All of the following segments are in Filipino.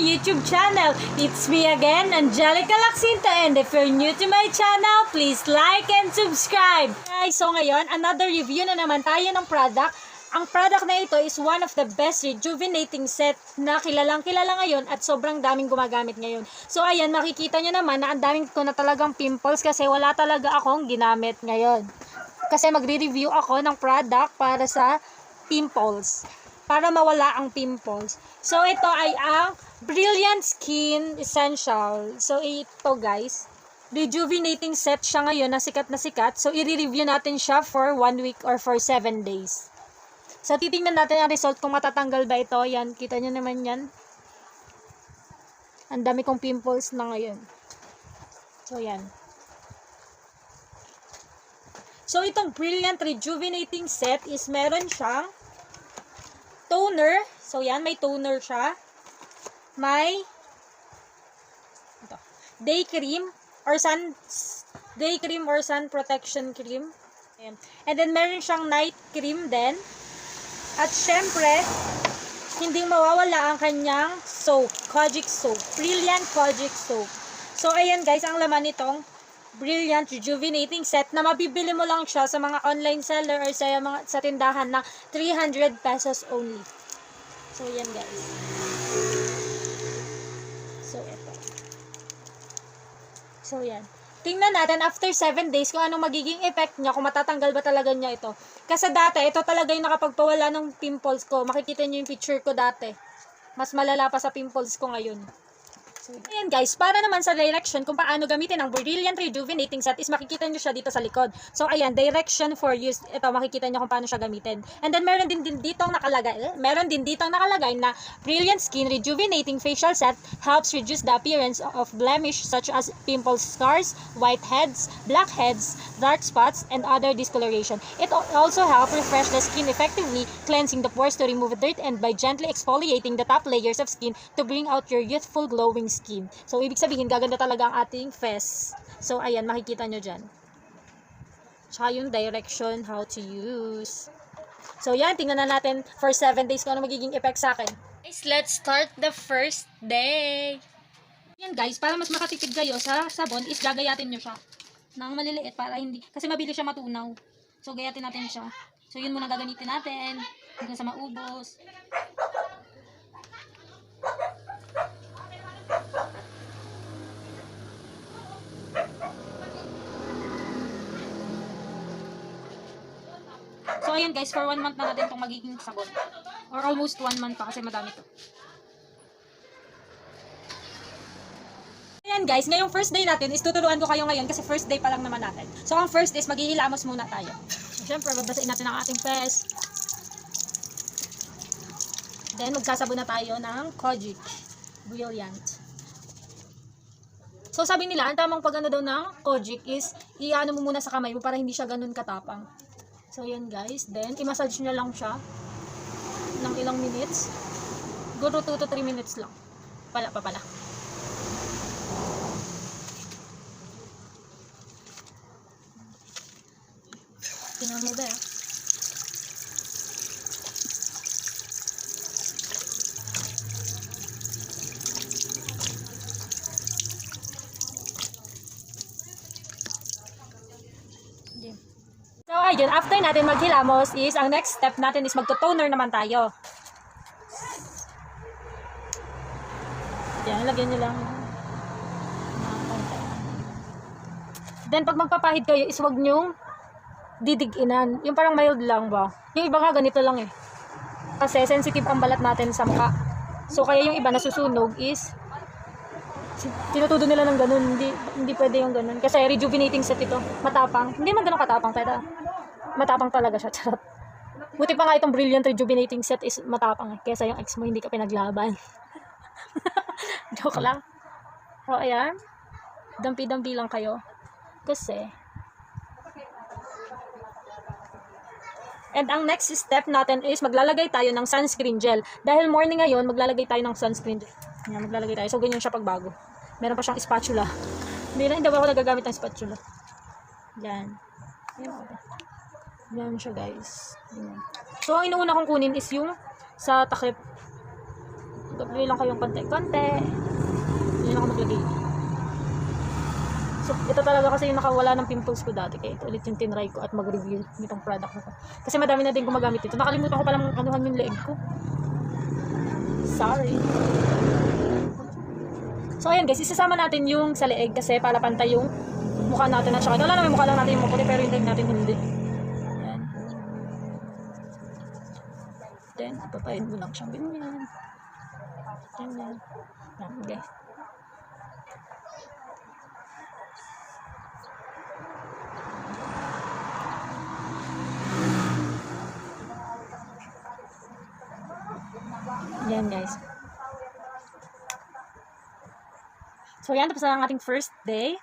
YouTube channel. It's me again, Angelica Lacsinta, and if you're new to my channel, please like and subscribe. Guys, so ngayon, another review na naman tayo ng product. Ang product na ito is one of the best rejuvenating set na kilalang-kilala ngayon at sobrang daming gumagamit ngayon. So ayan, makikita nyo naman na ang daming ko na talagang pimples kasi wala talaga akong ginamit ngayon. Kasi magre-review ako ng product para sa pimples, para mawala ang pimples. So ito ay ang Brilliant Skin Essential. So ito guys, rejuvenating set siya ngayon na sikat na sikat. So i-review natin siya for 1 week or for 7 days. So titingnan natin ang result kung matatanggal ba ito. Yan, kita nyo naman yan. Ang dami kong pimples na ngayon. So yan. So itong Brilliant Rejuvenating Set is meron siyang toner. So yan, may toner siya. May ito, day cream or sun protection cream. Ayan. And then meron siyang night cream din. At syempre, hindi mawawala ang kanyang soap, Kojic soap, Brilliant Kojic soap. So ayan guys, ang laman nitong Brilliant Rejuvenating Set na mabibili mo lang siya sa mga online seller or sa tindahan na 300 pesos only. So yan guys. So ito. So yan. Tingnan natin after 7 days kung anong magiging effect niya, kung matatanggal ba talaga niya ito. Kasi dati, ito talaga yung nakapagpawala ng pimples ko. Makikita niyo yung picture ko dati. Mas malala pa sa pimples ko ngayon. So, ayan guys, para naman sa direction kung paano gamitin ang Brilliant Rejuvenating Set is makikita nyo siya dito sa likod. So ayan, direction for use. Ito, makikita nyo kung paano siya gamitin. And then meron din ditong nakalagay na Brilliant Skin Rejuvenating Facial Set helps reduce the appearance of blemish such as pimple scars, whiteheads, blackheads, dark spots, and other discoloration. It also helps refresh the skin effectively, cleansing the pores to remove dirt and by gently exfoliating the top layers of skin to bring out your youthful glowing skin. So, ibig sabihin, gaganda talaga ang ating face. So, ayan, makikita nyo dyan. Tsaka yung direction, how to use. So, yan, tingnan na natin for 7 days kung ano magiging effect sa akin. Guys, let's start the first day. Yan guys, para mas makatipid kayo sa sabon, is gagayatin nyo siya ng maliliit para hindi, kasi mabilis siya matunaw. So, gayatin natin siya. So, yun muna gagamitin natin hanggang sa maubos. So, ayan guys, for 1 month na natin itong magiging sabon. Or almost 1 month pa kasi madami to. Ayan guys, ngayong first day natin is tuturuan ko kayo ngayon kasi first day pa lang naman natin. So, ang first is maghihilamos muna tayo. So, syempre, babasain natin ang ating face. Then, magsasabon na tayo ng Kojic Brilliant. So, sabi nila, ang tamang pag-ano daw ng Kojic is i-ano mo muna sa kamay mo para hindi siya ganun katapang. So, yan guys. Then, i-massage nyo lang siya ng ilang minutes. Siguro 2 to 3 minutes lang. Pala. Tingnan mo ba eh. So, ayun, after natin maghilamos is, ang next step natin is magto-toner naman tayo. Yan, lagyan nyo lang. Then, pag magpapahid kayo is wag nyo didiginan. Yung parang mild lang ba? Yung iba nga ganito lang eh. Kasi sensitive ang balat natin sa mukha. So, kaya yung iba nasusunog is tinutudo nila ng ganun. Hindi pwede yung ganun. Kasi rejuvenating set ito. Matapang. Hindi man ganun katapang. Pero matapang talaga siya. Charot. Buti pa nga itong Brilliant Rejuvenating Set is matapang eh. Kesa yung ex mo hindi ka pinaglaban. Joke lang. So, ayan. Dampi-dampi lang kayo. Kasi and ang next step natin is maglalagay tayo ng sunscreen gel. Dahil morning ngayon, maglalagay tayo ng sunscreen gel. Yan, maglalagay tayo. So, ganyan siya pagbago. Meron pa siyang spatula. Hindi ba ako nagagamit ng spatula? Yan. Yan siya guys. Yan. So, ang inuuna kong kunin is yung sa takip. Pag-apply lang kayong konti-konti. Yun ako maglagay. So, ito talaga kasi yung nakawala ng pimples ko dati. Kaya ito ulit yung tinry ko at mag-review nitong product na to. Kasi madami na din gumagamit ito. Nakalimutan ko palang anuhan yung leeg ko. Sorry. So, ayan guys. Isasama natin yung sa leeg kasi para pantay yung mukha natin at saka. Wala na may mukha lang natin yung maputi pero yung leeg natin hindi. Ayan. Then, papayin mo lang siyang ganyan. Ganyan. Ayan guys. Yan guys. So yan, tapos na ang ating first day.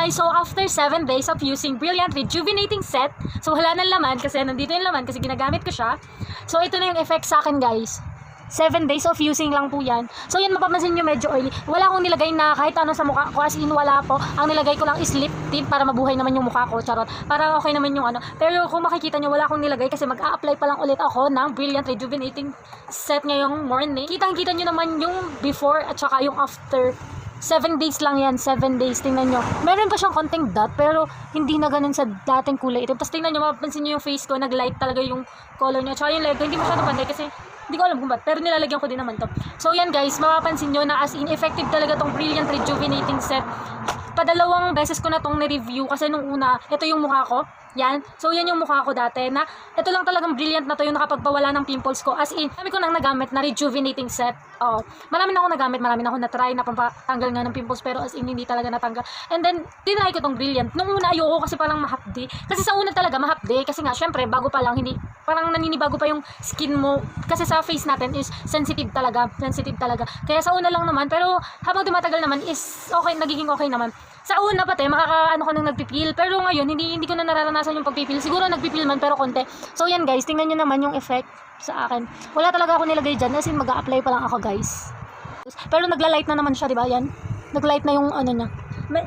So after 7 days of using Brilliant Rejuvenating Set, so wala nang laman kasi nandito yung laman kasi ginagamit ko siya. So ito na yung effect sa akin guys. 7 days of using lang po yan. So yan, mapapansin nyo medyo oily. Wala akong nilagay na kahit ano sa mukha ko, as in wala po. Ang nilagay ko lang is lip tint para mabuhay naman yung mukha ko, charot. Para okay naman yung ano. Pero kung makikita nyo, wala akong nilagay kasi mag-a-apply pa lang ulit ako ng Brilliant Rejuvenating Set ngayong morning. Kitang-kita nyo naman yung before at saka yung after. 7 days lang yan, 7 days, tingnan nyo. Meron pa siyang konting dot, pero hindi na ganun sa dating kulay itim. Tapos tingnan nyo, mapapansin nyo yung face ko, nag-light talaga yung color nyo. Tsaka yung leg ko, hindi masyado panday kasi hindi ko alam kung ba't, pero nilalagyan ko din naman to. So yan guys, mapapansin nyo na as in effective talaga tong Brilliant Rejuvenating Set. Padalawang beses ko na tong ni-review kasi nung una, ito yung mukha ko. Yan. So, yan yung mukha ko dati na ito lang talagang brilliant na to yung nakapagpawala ng pimples ko. As in, kami ko nang nagamit na rejuvenating set. Oh, marami na ako nagamit, marami na ako na-try na pampatanggal nga ng pimples pero as in, hindi talaga natanggal. And then, tinry ko tong brilliant. Nung una, ayoko kasi parang mahapdi. Kasi sa una talaga, mahapdi. Kasi nga, syempre, bago pa lang, hindi, parang naninibago pa yung skin mo. Kasi sa face natin is sensitive talaga. Sensitive talaga. Kaya sa una lang naman, pero habang tumatagal naman is okay, nagiging okay naman. Sa una pati, makakaano ko nung nagpipil. Pero ngayon, hindi ko na nararanasan yung pagpipil. Siguro nagpipil man, pero konti. So yan guys, tingnan nyo naman yung effect sa akin. Wala talaga ako nilagay dyan. As in, mag-a-apply pa lang ako guys. Pero nagla-light na naman siya, diba? Yan. Nag-light na yung ano niya.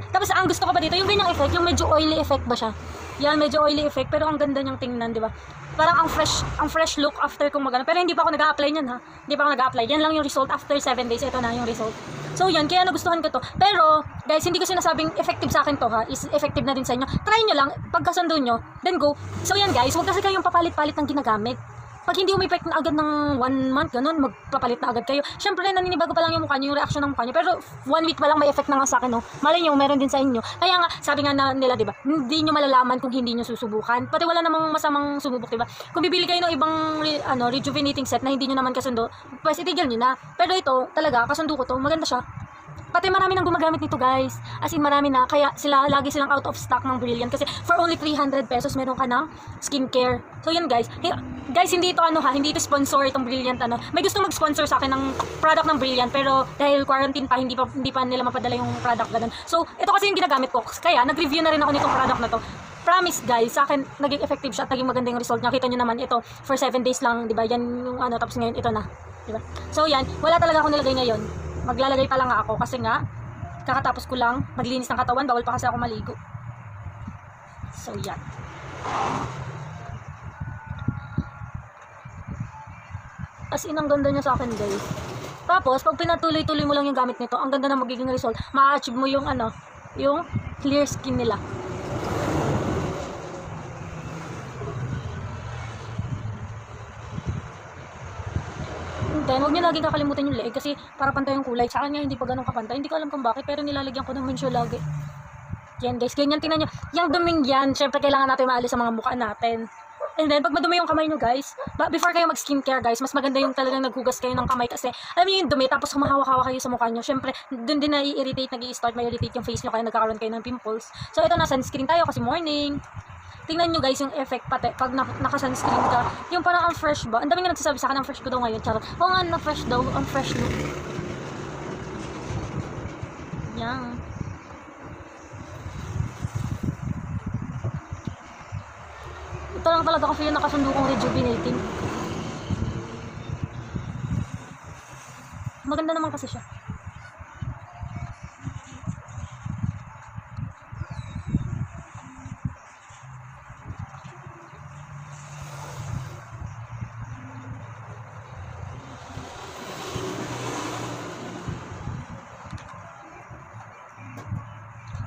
Tapos ang gusto ko pa dito, yung ganyang effect, yung medyo oily effect ba siya? Yan, medyo oily effect. Pero ang ganda niyang tingnan, diba? Parang ang fresh look after kung magano. Pero hindi pa ako nag-a-apply niyan ha. Hindi pa ako nag-a-apply. Yan lang yung result after 7 days. Ito na yung result. So yan, kaya nagustuhan ko to. Pero, guys, hindi ko sinasabing effective sa akin to ha. Is effective na din sa inyo. Try nyo lang, pagkasundo nyo, then go. So yan guys, huwag kasi kayong papalit-palit ng ginagamit. Pag hindi umipect na agad ng 1 month, ganun, magpapalit na agad kayo. Siyempre, naninibago pa lang yung mukha nyo, yung reaction ng mukha nyo. Pero 1 week pa lang may effect na nga sa akin, no? Malay nyo, meron din sa inyo. Kaya nga, sabi nga nila, diba, hindi nyo malalaman kung hindi nyo susubukan. Pati wala namang masamang sumubok, diba? Kung bibili kayo ng ibang rejuvenating set na hindi nyo naman kasundo, pues itigil nyo na. Pero ito, talaga, kasundo ko to, maganda siya. Pati marami nang gumagamit nito guys. As in marami na. Kaya lagi silang out of stock ng Brilliant. Kasi for only 300 pesos meron ka ng skincare. So yan guys. Guys, hindi ito hindi ito sponsor itong Brilliant May gusto mag-sponsor sa akin ng product ng Brilliant. Pero dahil quarantine pa, hindi pa nila mapadala yung product ganun. So ito kasi yung ginagamit ko. Kaya nag-review na rin ako nitong product na to. Promise guys, sa akin naging effective siya at naging maganda yung result niya. Kita nyo naman ito for 7 days lang, 'di ba? Yan yung tapos ngayon ito na, 'di ba? So yan, wala talaga ako nilagay ngayon. Maglalagay pa lang ako kasi nga kakatapos ko lang maglinis ng katawan, bawal pa kasi ako maligo. So yan. As in, ang ganda niya sa akin guys. Tapos pag pinatuloy-tuloy mo lang yung gamit nito, ang ganda na magiging result. Ma-achieve mo yung yung clear skin nila. Then, huwag nyo laging kakalimutan yung leeg kasi para pantay yung kulay. Sa kanya hindi pa ganun kapantay. Hindi ko alam kung bakit, pero nilalagyan ko ng mensyo lagi. Yan guys, ganyan, tingnan nyo. Yung duming yan, syempre kailangan natin maalis sa mga mukha natin. And then, pag madumi yung kamay nyo guys, before kayo mag-skincare guys, mas maganda yung talagang naghugas kayo ng kamay kasi alam nyo yung dumi, tapos humahawak-hawak kayo sa mukha nyo. Syempre, dun din na-irritate, nag-i-start, ma-irritate yung face nyo kaya nagkakaroon kayo ng pimples. So, ito na, sunscreen tayo kasi morning. Tingnan nyo guys yung effect pati pag naka-sunscreen ka. Yung parang ang fresh ba? Ang dami nga nagsasabi sa akin ang fresh ko daw ngayon. Charot. Oo nga, na fresh daw. Ang fresh look. Yan. Ito lang talaga kasi yung nakasundo kong rejuvenating. Maganda naman kasi siya.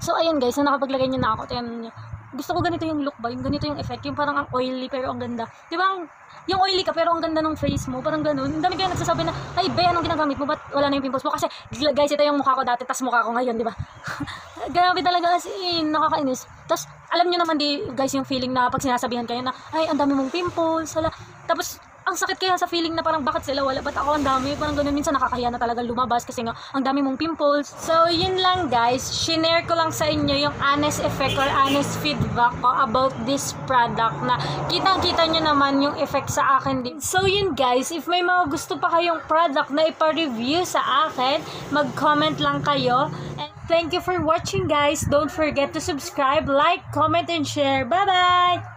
So, ayun guys, na nakapaglagay nyo na ako. Tingnan nyo. Gusto ko ganito yung look ba? Yung ganito yung effect. Yung parang ang oily pero ang ganda. Di ba? Yung oily ka pero ang ganda ng face mo. Parang ganun. Ang dami kayo nagsasabi na, ay, be, anong ginagamit mo? Ba't wala na yung pimples mo? Kasi, guys, ito yung mukha ko dati, tas mukha ko ngayon, di ba? Grabe talaga as in, nakakainis. Tas, alam nyo naman guys, yung feeling na pag sinasabihan kayo na, ay, ang dami mong pimples. Hala. Tapos, ang sakit kaya sa feeling na parang bakit sila wala, ba't ako ang dami, parang ganun, minsan nakakahiya na talaga lumabas kasi nga ang dami mong pimples. So yun lang guys, shinare ko lang sa inyo yung honest effect or honest feedback ko about this product na kitang-kita nyo naman yung effect sa akin din. So yun guys, if may mga gusto pa kayong product na ipa-review sa akin, mag-comment lang kayo. And thank you for watching guys. Don't forget to subscribe, like, comment, and share. Bye bye!